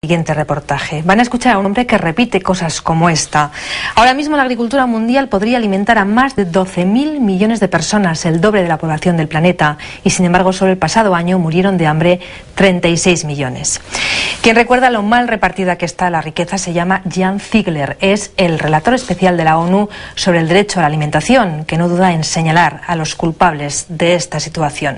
Siguiente reportaje. Van a escuchar a un hombre que repite cosas como esta. Ahora mismo la agricultura mundial podría alimentar a más de 12.000 millones de personas, el doble de la población del planeta, y sin embargo solo el pasado año murieron de hambre 36 millones. Quien recuerda lo mal repartida que está la riqueza se llama Jan Ziegler. Es el relator especial de la ONU sobre el derecho a la alimentación, que no duda en señalar a los culpables de esta situación.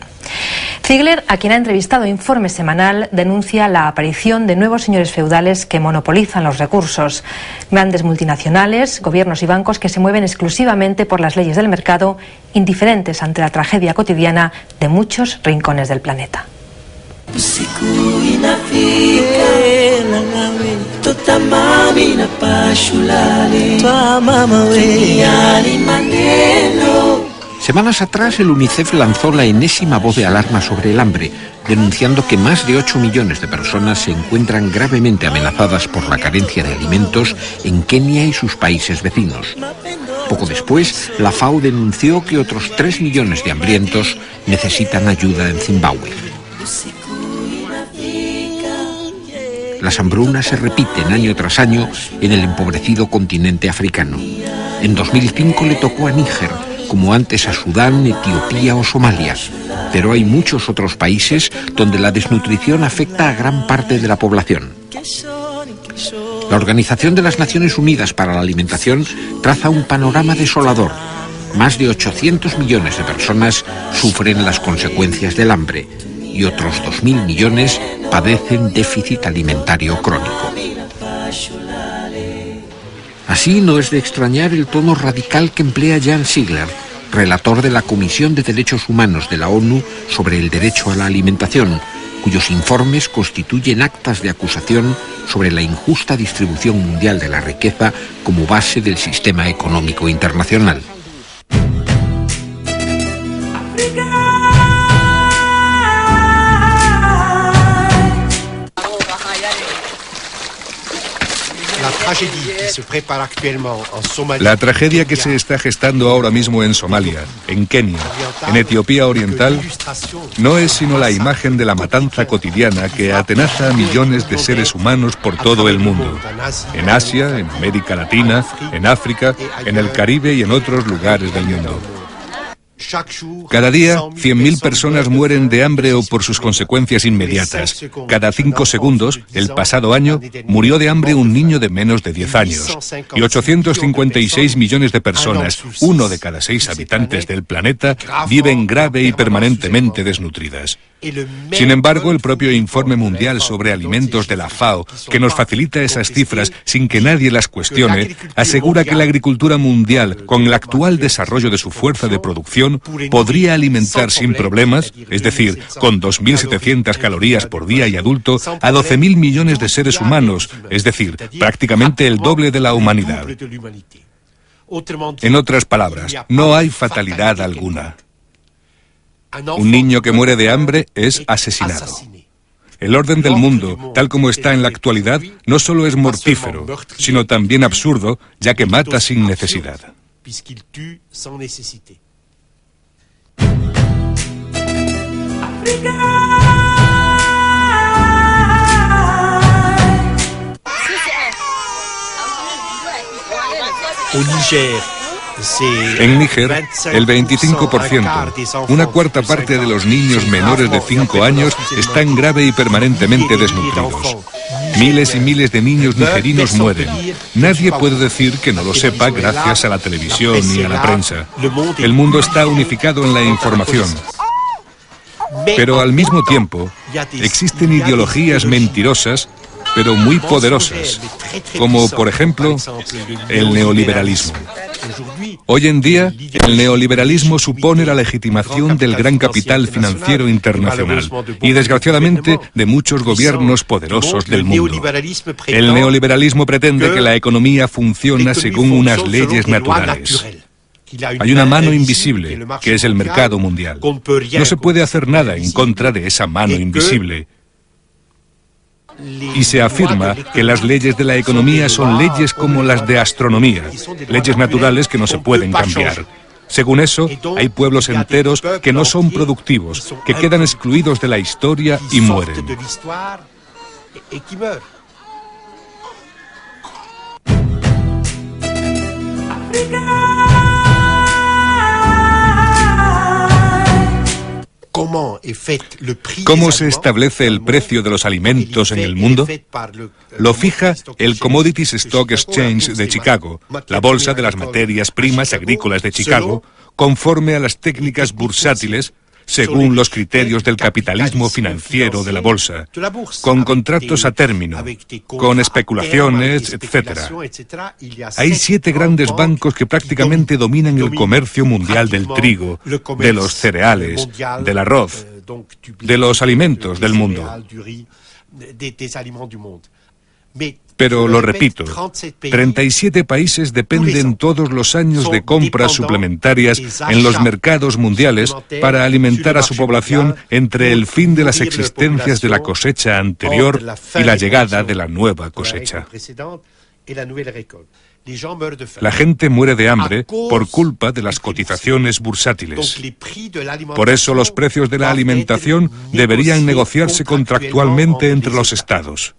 Ziegler, a quien ha entrevistado Informe Semanal, denuncia la aparición de nuevos señores feudales que monopolizan los recursos. Grandes multinacionales, gobiernos y bancos que se mueven exclusivamente por las leyes del mercado, indiferentes ante la tragedia cotidiana de muchos rincones del planeta. Semanas atrás el UNICEF lanzó la enésima voz de alarma sobre el hambre, denunciando que más de 8 millones de personas se encuentran gravemente amenazadas por la carencia de alimentos en Kenia y sus países vecinos. Poco después, la FAO denunció que otros 3 millones de hambrientos necesitan ayuda en Zimbabue. Las hambrunas se repiten año tras año en el empobrecido continente africano. En 2005 le tocó a Níger, como antes a Sudán, Etiopía o Somalia. Pero hay muchos otros países donde la desnutrición afecta a gran parte de la población. La Organización de las Naciones Unidas para la Alimentación traza un panorama desolador. Más de 800 millones de personas sufren las consecuencias del hambre y otros 2.000 millones padecen déficit alimentario crónico. Así no es de extrañar el tono radical que emplea Jan Ziegler, relator de la Comisión de Derechos Humanos de la ONU sobre el derecho a la alimentación, cuyos informes constituyen actas de acusación sobre la injusta distribución mundial de la riqueza como base del sistema económico internacional. La tragedia que se está gestando ahora mismo en Somalia, en Kenia, en Etiopía Oriental, no es sino la imagen de la matanza cotidiana que atenaza a millones de seres humanos por todo el mundo, en Asia, en América Latina, en África, en el Caribe y en otros lugares del mundo. Cada día, 100.000 personas mueren de hambre o por sus consecuencias inmediatas. Cada 5 segundos, el pasado año, murió de hambre un niño de menos de 10 años. Y 856 millones de personas, 1 de cada 6 habitantes del planeta, viven grave y permanentemente desnutridas. Sin embargo, el propio Informe Mundial sobre Alimentos de la FAO, que nos facilita esas cifras sin que nadie las cuestione, asegura que la agricultura mundial, con el actual desarrollo de su fuerza de producción, podría alimentar sin problemas, es decir, con 2.700 calorías por día y adulto, a 12.000 millones de seres humanos, es decir, prácticamente el doble de la humanidad. En otras palabras, no hay fatalidad alguna. Un niño que muere de hambre es asesinado. El orden del mundo, tal como está en la actualidad, no solo es mortífero, sino también absurdo, ya que mata sin necesidad. En Níger, el 25%, una cuarta parte de los niños menores de 5 años están grave y permanentemente desnutridos. Miles y miles de niños nigerinos mueren. Nadie puede decir que no lo sepa gracias a la televisión y a la prensa. El mundo está unificado en la información. Pero al mismo tiempo, existen ideologías mentirosas, pero muy poderosas, como por ejemplo el neoliberalismo. Hoy en día, el neoliberalismo supone la legitimación del gran capital financiero internacional y, desgraciadamente, de muchos gobiernos poderosos del mundo. El neoliberalismo pretende que la economía funcione según unas leyes naturales. Hay una mano invisible, que es el mercado mundial. No se puede hacer nada en contra de esa mano invisible. Y se afirma que las leyes de la economía son leyes como las de astronomía, leyes naturales que no se pueden cambiar. Según eso, hay pueblos enteros que no son productivos, que quedan excluidos de la historia y mueren. ¿Cómo se establece el precio de los alimentos en el mundo? Lo fija el Commodities Stock Exchange de Chicago, la bolsa de las materias primas agrícolas de Chicago, conforme a las técnicas bursátiles, según los criterios del capitalismo financiero de la bolsa, con contratos a término, con especulaciones, etc. Hay 7 grandes bancos que prácticamente dominan el comercio mundial del trigo, de los cereales, del arroz, de los alimentos del mundo. Pero lo repito, 37 países dependen todos los años de compras suplementarias en los mercados mundiales para alimentar a su población entre el fin de las existencias de la cosecha anterior y la llegada de la nueva cosecha. La gente muere de hambre por culpa de las cotizaciones bursátiles. Por eso los precios de la alimentación deberían negociarse contractualmente entre los estados.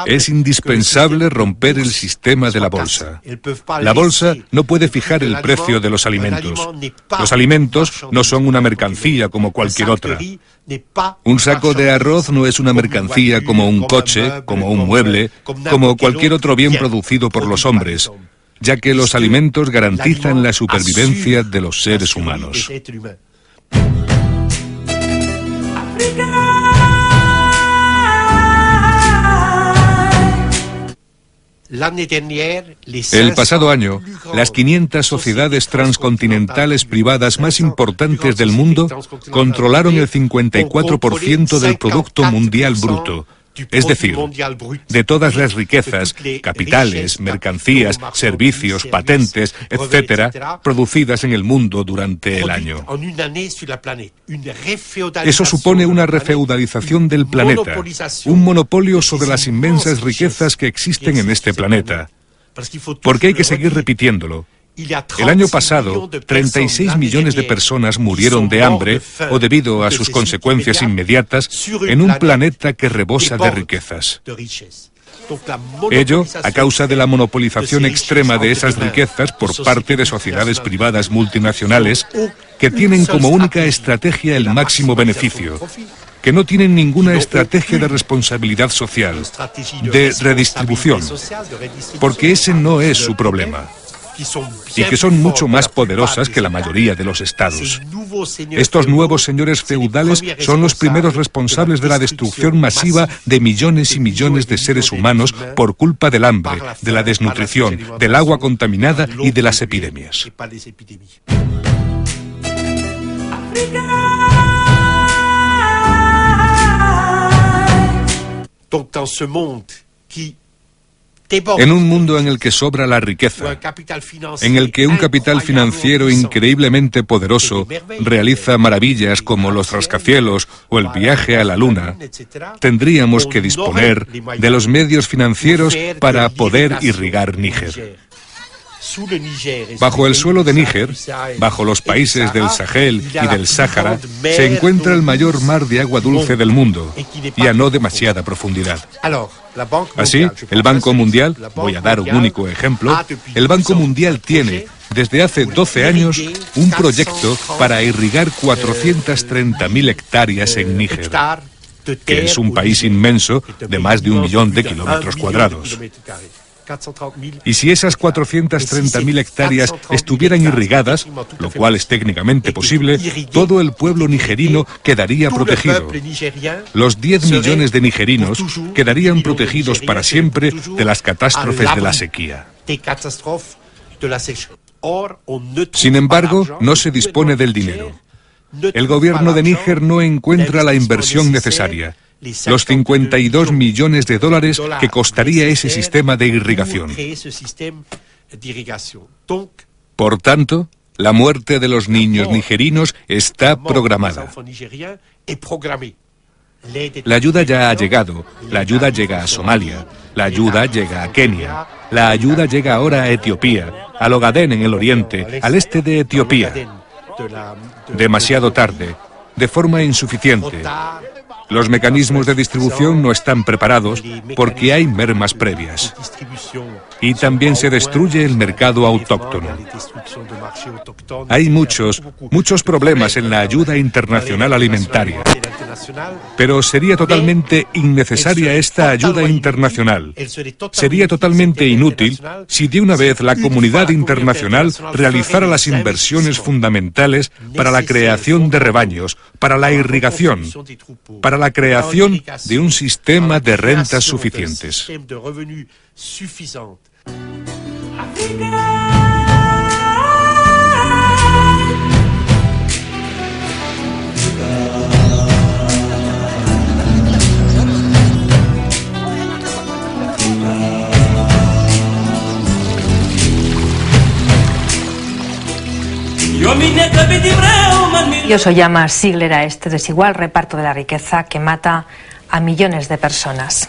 Es indispensable romper el sistema de la bolsa. La bolsa no puede fijar el precio de los alimentos. Los alimentos no son una mercancía como cualquier otra. Un saco de arroz no es una mercancía como un coche, como un mueble, como cualquier otro bien producido por los hombres, ya que los alimentos garantizan la supervivencia de los seres humanos. El pasado año, las 500 sociedades transcontinentales privadas más importantes del mundo controlaron el 54% del Producto Mundial Bruto. Es decir, de todas las riquezas, capitales, mercancías, servicios, patentes, etc., producidas en el mundo durante el año. Eso supone una refeudalización del planeta, un monopolio sobre las inmensas riquezas que existen en este planeta. Porque hay que seguir repitiéndolo. El año pasado, 36 millones de personas murieron de hambre o debido a sus consecuencias inmediatas en un planeta que rebosa de riquezas. Ello a causa de la monopolización extrema de esas riquezas por parte de sociedades privadas multinacionales que tienen como única estrategia el máximo beneficio, que no tienen ninguna estrategia de responsabilidad social, de redistribución, porque ese no es su problema. Y que son mucho más poderosas que la mayoría de los estados. Estos nuevos señores feudales son los primeros responsables de la destrucción masiva de millones y millones de seres humanos por culpa del hambre, de la desnutrición, del agua contaminada y de las epidemias. En un mundo en el que sobra la riqueza, en el que un capital financiero increíblemente poderoso realiza maravillas como los rascacielos o el viaje a la luna, tendríamos que disponer de los medios financieros para poder irrigar Níger. Bajo el suelo de Níger, bajo los países del Sahel y del Sáhara, se encuentra el mayor mar de agua dulce del mundo y a no demasiada profundidad. Así, el Banco Mundial, voy a dar un único ejemplo, el Banco Mundial tiene, desde hace 12 años, un proyecto para irrigar 430.000 hectáreas en Níger, que es un país inmenso de más de 1 millón de kilómetros cuadrados. Y si esas 430.000 hectáreas estuvieran irrigadas, lo cual es técnicamente posible, todo el pueblo nigerino quedaría protegido. Los 10 millones de nigerinos quedarían protegidos para siempre de las catástrofes de la sequía. Sin embargo, no se dispone del dinero. El gobierno de Níger no encuentra la inversión necesaria. Los 52 millones de dólares que costaría ese sistema de irrigación. Por tanto, la muerte de los niños nigerinos está programada. La ayuda ya ha llegado, la ayuda llega a Somalia, la ayuda llega a Kenia, la ayuda llega ahora a Etiopía, al Ogadén en el oriente, al este de Etiopía. Demasiado tarde, de forma insuficiente. Los mecanismos de distribución no están preparados porque hay mermas previas. Y también se destruye el mercado autóctono. Hay muchos problemas en la ayuda internacional alimentaria. Pero sería totalmente innecesaria esta ayuda internacional. Sería totalmente inútil si de una vez la comunidad internacional realizara las inversiones fundamentales para la creación de rebaños, para la irrigación, para la creación de un sistema de rentas suficientes. Y eso llama Sigler a este desigual reparto de la riqueza que mata a millones de personas.